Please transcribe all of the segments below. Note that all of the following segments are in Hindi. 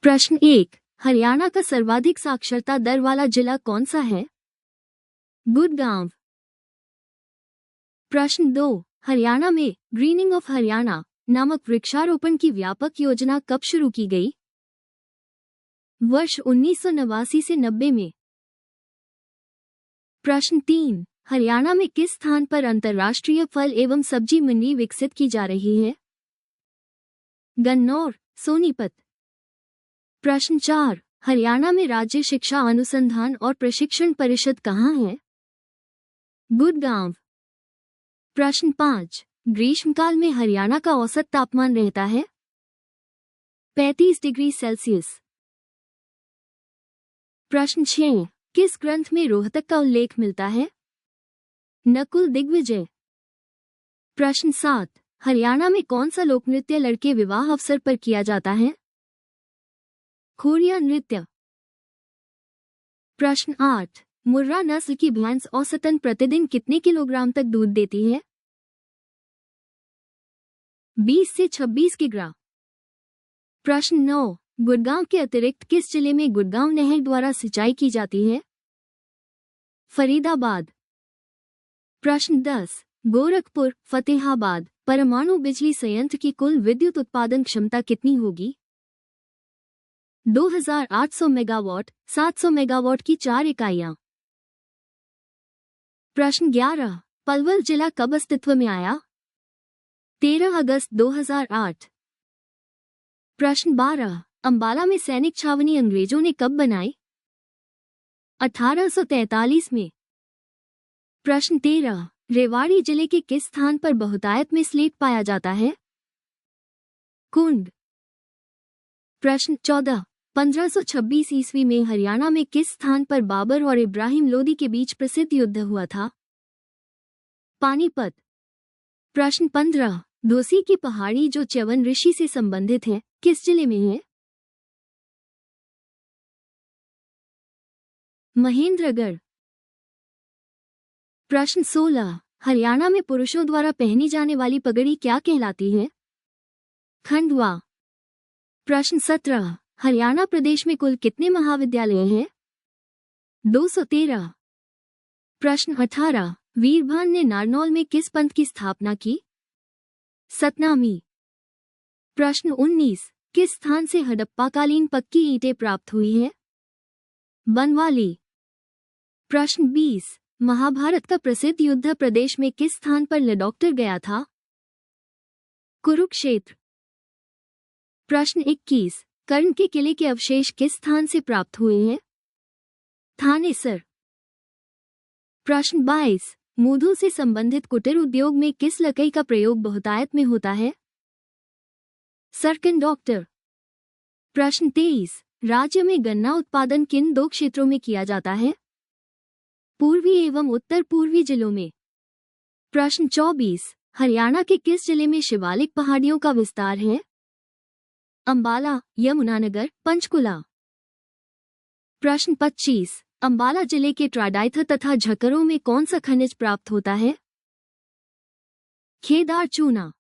प्रश्न 1, हरियाणा का सर्वाधिक साक्षरता दर वाला जिला कौन सा है? गुड़गांव। प्रश्न 2, हरियाणा में ग्रीनिंग ऑफ हरियाणा नामक वृक्षारोपण की व्यापक योजना कब शुरू की गई? वर्ष 1989 से 90 में। प्रश्न 3, हरियाणा में किस स्थान पर अंतर्राष्ट्रीय फल एवं सब्जी मंडी विकसित की जा रही है? गन्नौर, सोनीपत। प्रश्न 4, हरियाणा में राज्य शिक्षा अनुसंधान और प्रशिक्षण परिषद कहाँ है? गुड़गांव। प्रश्न 5, ग्रीष्मकाल में हरियाणा का औसत तापमान रहता है 35 डिग्री सेल्सियस। प्रश्न 6, किस ग्रंथ में रोहतक का उल्लेख मिलता है? नकुल दिग्विजय। प्रश्न 7, हरियाणा में कौन सा लोक नृत्य लड़के विवाह अवसर पर किया जाता है? खोरिया नृत्य। प्रश्न 8, मुर्रा नस्ल की भैंस औसतन प्रतिदिन कितने किलोग्राम तक दूध देती है? 20 से 26 किग्रा। प्रश्न 9, गुड़गांव के अतिरिक्त किस जिले में गुड़गांव नहर द्वारा सिंचाई की जाती है? फरीदाबाद। प्रश्न 10, गोरखपुर, फतेहाबाद परमाणु बिजली संयंत्र की कुल विद्युत उत्पादन क्षमता कितनी होगी? 2800 मेगावाट, 700 मेगावाट की 4 इकाइयां। प्रश्न 11, पलवल जिला कब अस्तित्व में आया? 13 अगस्त 2008। प्रश्न 12, अंबाला में सैनिक छावनी अंग्रेजों ने कब बनाई? 1843 में। प्रश्न 13, रेवाड़ी जिले के किस स्थान पर बहुतायत में स्लेट पाया जाता है? कुंड। प्रश्न 14, 1526 ईस्वी में हरियाणा में किस स्थान पर बाबर और इब्राहिम लोदी के बीच प्रसिद्ध युद्ध हुआ था? पानीपत। प्रश्न 15, धोसी की पहाड़ी जो च्यवन ऋषि से संबंधित है किस जिले में है? महेंद्रगढ़। प्रश्न 16, हरियाणा में पुरुषों द्वारा पहनी जाने वाली पगड़ी क्या कहलाती है? खंडवा। प्रश्न 17, हरियाणा प्रदेश में कुल कितने महाविद्यालय हैं? 213। प्रश्न 18, वीरभान ने नारनौल में किस पंथ की स्थापना की? सतनामी। प्रश्न 19, किस स्थान से हड़प्पाकालीन पक्की ईंटें प्राप्त हुई है? बनवाली। प्रश्न 20, महाभारत का प्रसिद्ध युद्ध प्रदेश में किस स्थान पर लड़ाकर गया था? कुरुक्षेत्र। प्रश्न 21, कर्ण के किले के अवशेष किस स्थान से प्राप्त हुए हैं? थानेसर। प्रश्न 22, मूधों से संबंधित कुटीर उद्योग में किस लकड़ी का प्रयोग बहुतायत में होता है? सरकंडक्टर। प्रश्न 23, राज्य में गन्ना उत्पादन किन 2 क्षेत्रों में किया जाता है? पूर्वी एवं उत्तर पूर्वी जिलों में। प्रश्न 24, हरियाणा के किस जिले में शिवालिक पहाड़ियों का विस्तार है? अंबाला, यमुनानगर, पंचकुला। प्रश्न 25, अंबाला जिले के ट्राडाइथर तथा झकरों में कौन सा खनिज प्राप्त होता है? खेदार चूना।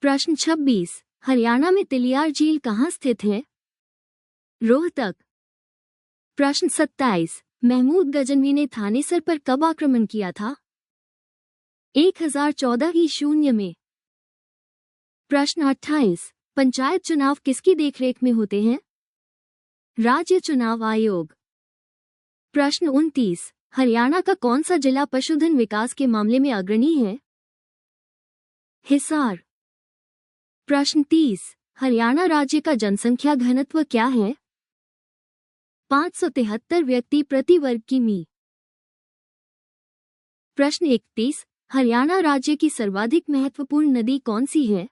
प्रश्न 26, हरियाणा में तिलियार झील कहाँ स्थित है? रोहतक। प्रश्न 27, महमूद गजनवी ने थानेसर पर कब आक्रमण किया था? 1014 ईस्वी में। प्रश्न 28, पंचायत चुनाव किसकी देखरेख में होते हैं? राज्य चुनाव आयोग। प्रश्न 29, हरियाणा का कौन सा जिला पशुधन विकास के मामले में अग्रणी है? हिसार। प्रश्न 30, हरियाणा राज्य का जनसंख्या घनत्व क्या है? 573 व्यक्ति प्रति वर्ग किमी। प्रश्न 31, हरियाणा राज्य की सर्वाधिक महत्वपूर्ण नदी कौन सी है?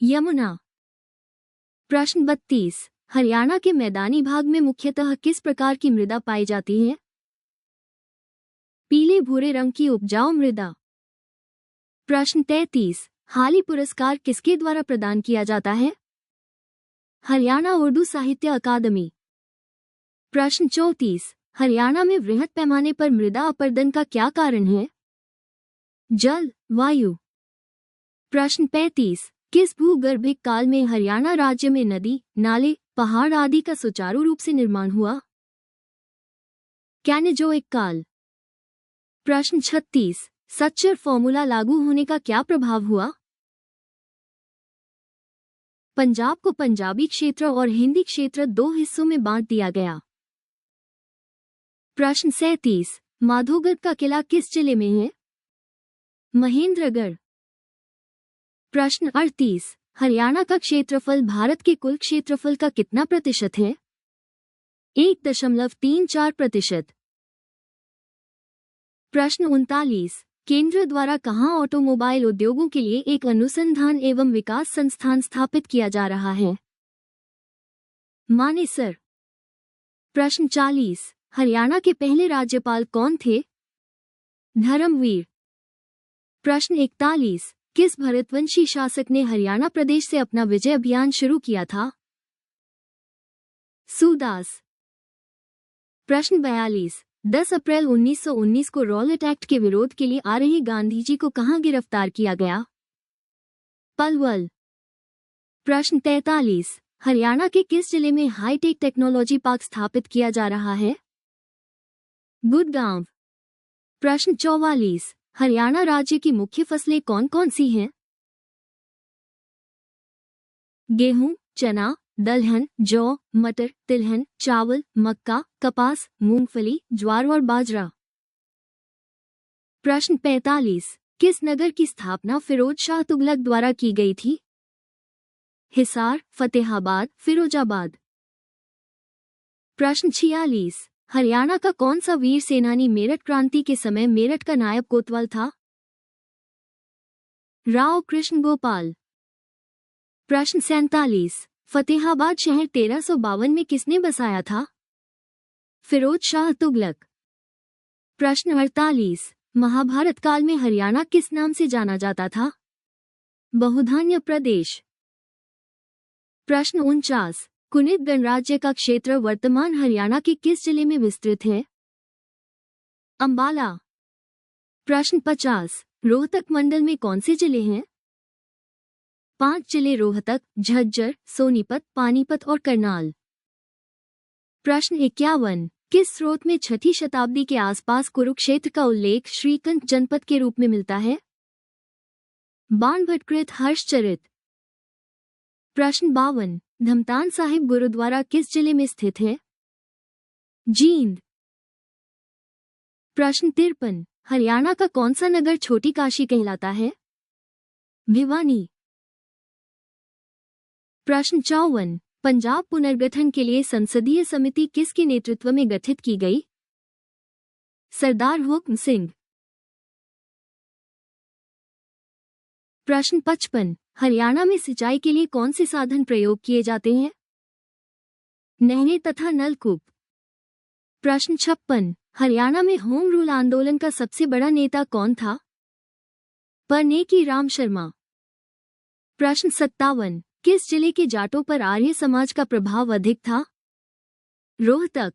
यमुना। प्रश्न 32, हरियाणा के मैदानी भाग में मुख्यतः किस प्रकार की मृदा पाई जाती है? पीले भूरे रंग की उपजाऊ मृदा। प्रश्न 33, हाली पुरस्कार किसके द्वारा प्रदान किया जाता है? हरियाणा उर्दू साहित्य अकादमी। प्रश्न 34, हरियाणा में वृहद पैमाने पर मृदा अपरदन का क्या कारण है? जल, वायु। प्रश्न 35, किस भूगर्भिक काल में हरियाणा राज्य में नदी, नाले, पहाड़ आदि का सुचारू रूप से निर्माण हुआ? कैनेजोइक काल। प्रश्न 36, सच्चर फॉर्मूला लागू होने का क्या प्रभाव हुआ? पंजाब को पंजाबी क्षेत्र और हिंदी क्षेत्र 2 हिस्सों में बांट दिया गया। प्रश्न 37, माधोगढ़ का किला किस जिले में है? महेंद्रगढ़। प्रश्न 38, हरियाणा का क्षेत्रफल भारत के कुल क्षेत्रफल का कितना प्रतिशत है? 1.34%। प्रश्न 39, केंद्र द्वारा कहां ऑटोमोबाइल उद्योगों के लिए एक अनुसंधान एवं विकास संस्थान स्थापित किया जा रहा है? मानेसर। प्रश्न 40, हरियाणा के पहले राज्यपाल कौन थे? धर्मवीर। प्रश्न 41, किस भरतवंशी शासक ने हरियाणा प्रदेश से अपना विजय अभियान शुरू किया था? सूदास। प्रश्न 42, 10 अप्रैल 1919 को रॉलेट एक्ट के विरोध के लिए आ रहे गांधी जी को कहां गिरफ्तार किया गया? पलवल। प्रश्न 43, हरियाणा के किस जिले में हाईटेक टेक्नोलॉजी पार्क स्थापित किया जा रहा है? गुड़गांव। प्रश्न 44, हरियाणा राज्य की मुख्य फसलें कौन कौन सी हैं? गेहूं, चना, दलहन, जौ, मटर, तिलहन, चावल, मक्का, कपास, मूंगफली, ज्वार और बाजरा। प्रश्न 45, किस नगर की स्थापना फिरोज शाह तुगलक द्वारा की गई थी? हिसार, फतेहाबाद, फिरोजाबाद। प्रश्न 46, हरियाणा का कौन सा वीर सेनानी मेरठ क्रांति के समय मेरठ का नायब कोतवाल था? राव कृष्ण गोपाल। प्रश्न 47, फतेहाबाद शहर 1352 में किसने बसाया था? फिरोज शाह तुगलक। प्रश्न 48, महाभारत काल में हरियाणा किस नाम से जाना जाता था? बहुधान्य प्रदेश। प्रश्न 49, कुनित गणराज्य का क्षेत्र वर्तमान हरियाणा के किस जिले में विस्तृत है? अंबाला। प्रश्न 50, रोहतक मंडल में कौन से जिले हैं? 5 जिले रोहतक, झज्जर, सोनीपत, पानीपत और करनाल। प्रश्न 51, किस स्रोत में 6ठी शताब्दी के आसपास कुरुक्षेत्र का उल्लेख श्रीकंठ जनपद के रूप में मिलता है? बाणभट्टकृत हर्षचरित। प्रश्न 52, धमतान साहिब गुरुद्वारा किस जिले में स्थित है? जींद। प्रश्न 53, हरियाणा का कौन सा नगर छोटी काशी कहलाता है? भिवानी। प्रश्न 54, पंजाब पुनर्गठन के लिए संसदीय समिति किसके नेतृत्व में गठित की गई? सरदार हुक्म सिंह। प्रश्न 55, हरियाणा में सिंचाई के लिए कौन से साधन प्रयोग किए जाते हैं? नहरें तथा नलकूप। प्रश्न 56, हरियाणा में होम रूल आंदोलन का सबसे बड़ा नेता कौन था? परनेकी राम शर्मा। प्रश्न 57, किस जिले के जाटों पर आर्य समाज का प्रभाव अधिक था? रोहतक।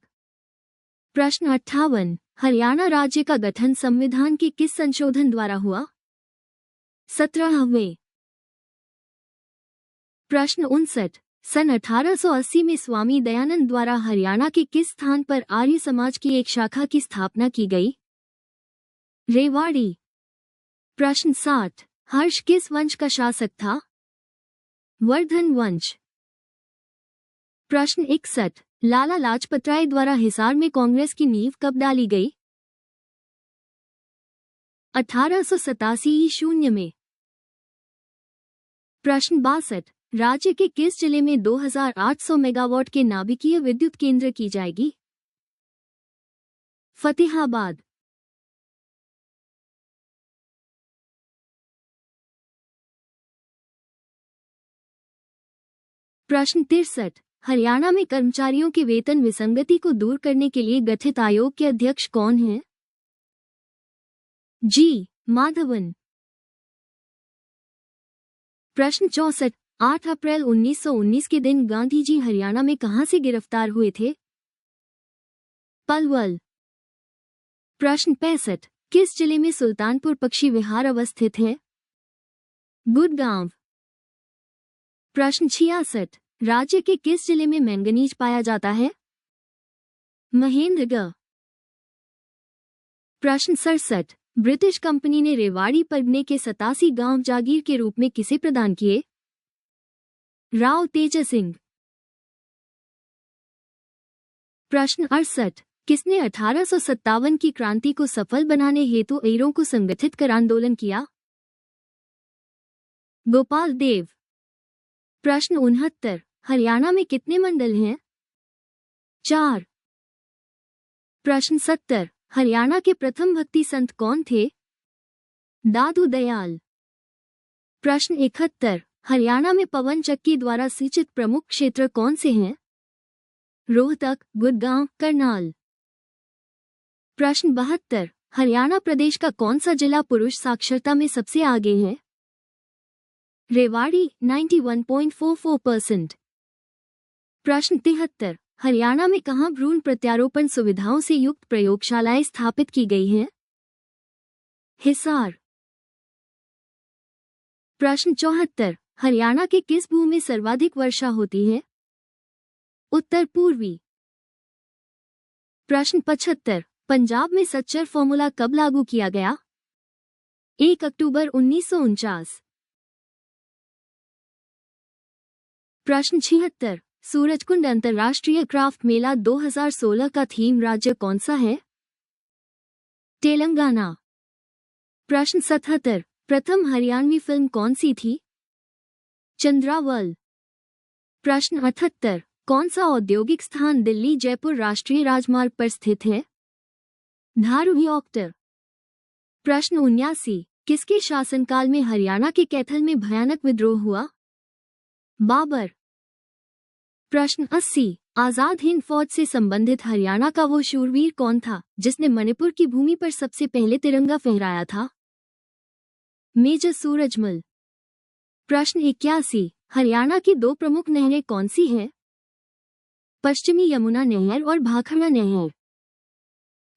प्रश्न 58, हरियाणा राज्य का गठन संविधान के किस संशोधन द्वारा हुआ? 17वें। प्रश्न 59, सन 1880 में स्वामी दयानंद द्वारा हरियाणा के किस स्थान पर आर्य समाज की एक शाखा की स्थापना की गई? रेवाड़ी। प्रश्न 60, हर्ष किस वंश का शासक था? वर्धन वंश। प्रश्न 61, लाला लाजपत राय द्वारा हिसार में कांग्रेस की नींव कब डाली गई? 1887 ईस्वी में। प्रश्न 62, राज्य के किस जिले में 2800 मेगावाट के नाभिकीय विद्युत केंद्र की जाएगी? फतेहाबाद। प्रश्न 63, हरियाणा में कर्मचारियों के वेतन विसंगति को दूर करने के लिए गठित आयोग के अध्यक्ष कौन हैं? जी माधवन। प्रश्न 64, 8 अप्रैल 1919 के दिन गांधी जी हरियाणा में कहां से गिरफ्तार हुए थे? पलवल। प्रश्न 65, किस जिले में सुल्तानपुर पक्षी विहार अवस्थित है? गुड़गांव। प्रश्न 66, राज्य के किस जिले में मैंगनीज पाया जाता है? महेंद्रगढ़। प्रश्न 67, ब्रिटिश कंपनी ने रेवाड़ी परगने के 87 गांव जागीर के रूप में किसे प्रदान किए? राव तेज सिंह। प्रश्न 68, किसने 1857 की क्रांति को सफल बनाने हेतु ऐरों को संगठित कर आंदोलन किया? गोपाल देव। प्रश्न 69, हरियाणा में कितने मंडल हैं? 4। प्रश्न 70, हरियाणा के प्रथम भक्ति संत कौन थे? दादू दयाल। प्रश्न 71, हरियाणा में पवन चक्की द्वारा सिंचित प्रमुख क्षेत्र कौन से हैं? रोहतक, गुड़गांव, करनाल। प्रश्न 72, हरियाणा प्रदेश का कौन सा जिला पुरुष साक्षरता में सबसे आगे है? रेवाड़ी 91.44%। प्रश्न 73, हरियाणा में कहां भ्रूण प्रत्यारोपण सुविधाओं से युक्त प्रयोगशालाएं स्थापित की गई हैं? हिसार। प्रश्न 74, हरियाणा के किस भूमि में सर्वाधिक वर्षा होती है? उत्तर पूर्वी। प्रश्न 75, पंजाब में सच्चर फॉर्मूला कब लागू किया गया? 1 अक्टूबर 1949। प्रश्न 76, सूरजकुंड अंतर्राष्ट्रीय क्राफ्ट मेला 2016 का थीम राज्य कौन सा है? तेलंगाना। प्रश्न 77, प्रथम हरियाणवी फिल्म कौन सी थी? चंद्रावल। प्रश्न 78, कौन सा औद्योगिक स्थान दिल्ली जयपुर राष्ट्रीय राजमार्ग पर स्थित है? धारूहेक्टर। प्रश्न 79, किसके शासनकाल में हरियाणा के कैथल में भयानक विद्रोह हुआ? बाबर। प्रश्न 80, आजाद हिंद फौज से संबंधित हरियाणा का वो शूरवीर कौन था जिसने मणिपुर की भूमि पर सबसे पहले तिरंगा फहराया था? मेजर सूरजमल। प्रश्न 81, हरियाणा की दो प्रमुख नहरें कौन सी हैं? पश्चिमी यमुना नहर और भाखड़ा नहर।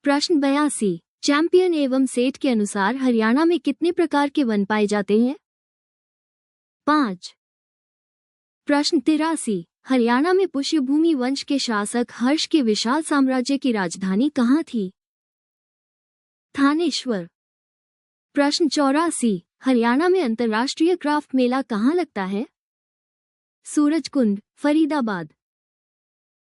प्रश्न 82, चैंपियन एवं सेठ के अनुसार हरियाणा में कितने प्रकार के वन पाए जाते हैं? 5। प्रश्न 83, हरियाणा में पुष्यभूमि वंश के शासक हर्ष के विशाल साम्राज्य की राजधानी कहाँ थी? थानेश्वर। प्रश्न 84, हरियाणा में अंतर्राष्ट्रीय क्राफ्ट मेला कहाँ लगता है? सूरजकुंड, फरीदाबाद।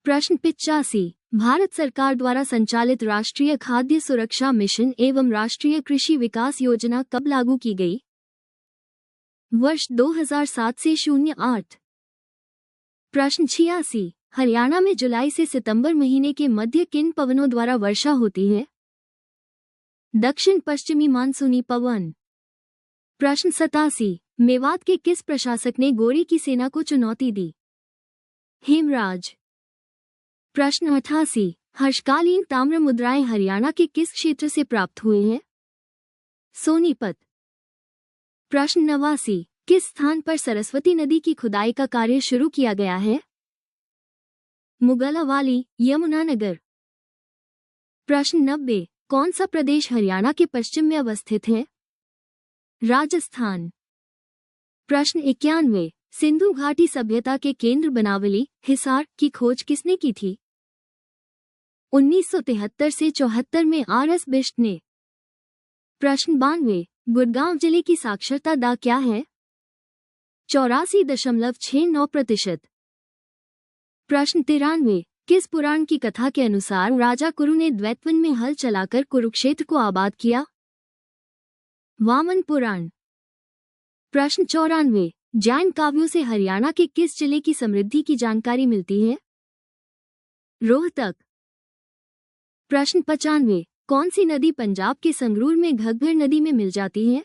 प्रश्न 85, भारत सरकार द्वारा संचालित राष्ट्रीय खाद्य सुरक्षा मिशन एवं राष्ट्रीय कृषि विकास योजना कब लागू की गई? वर्ष 2007 से 08। प्रश्न 86, हरियाणा में जुलाई से सितंबर महीने के मध्य किन पवनों द्वारा वर्षा होती है? दक्षिण पश्चिमी मानसूनी पवन। प्रश्न 87, मेवात के किस प्रशासक ने गोरी की सेना को चुनौती दी? हेमराज। प्रश्न 88, हर्षकालीन ताम्र मुद्राएं हरियाणा के किस क्षेत्र से प्राप्त हुए हैं? सोनीपत। प्रश्न 89, किस स्थान पर सरस्वती नदी की खुदाई का कार्य शुरू किया गया है? मुगलावाली, यमुनानगर। प्रश्न 90, कौन सा प्रदेश हरियाणा के पश्चिम में अवस्थित है? राजस्थान। प्रश्न 91, सिंधु घाटी सभ्यता के केंद्र बनावली, हिसार की खोज किसने की थी? 1973 से 74 में R.S. बिष्ट ने। प्रश्न 92, गुड़गांव जिले की साक्षरता दर क्या है? 84.69%। प्रश्न 93, किस पुराण की कथा के अनुसार राजा कुरु ने द्वैतवन में हल चलाकर कुरुक्षेत्र को आबाद किया? वामन पुराण। प्रश्न 94, जैन काव्यों से हरियाणा के किस जिले की समृद्धि की जानकारी मिलती है? रोहतक। प्रश्न 95, कौन सी नदी पंजाब के संगरूर में घग्गर नदी में मिल जाती है?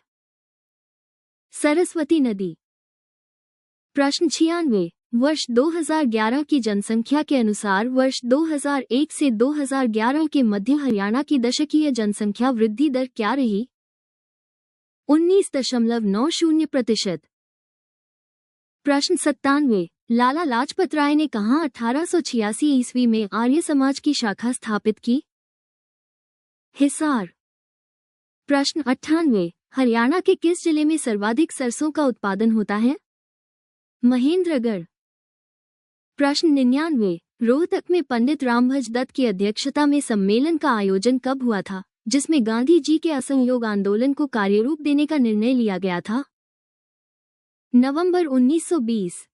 सरस्वती नदी। प्रश्न 96, वर्ष 2011 की जनसंख्या के अनुसार वर्ष 2001 से 2011 के मध्य हरियाणा की दशकीय जनसंख्या वृद्धि दर क्या रही? 19.90%। प्रश्न 97, लाला लाजपत राय ने कहाँ 1886 ईस्वी में आर्य समाज की शाखा स्थापित की? हिसार। प्रश्न 98, हरियाणा के किस जिले में सर्वाधिक सरसों का उत्पादन होता है? महेंद्रगढ़। प्रश्न 99, रोहतक में पंडित रामभज दत्त की अध्यक्षता में सम्मेलन का आयोजन कब हुआ था, जिसमें गांधी जी के असहयोग आंदोलन को कार्यरूप देने का निर्णय लिया गया था? नवंबर 1920।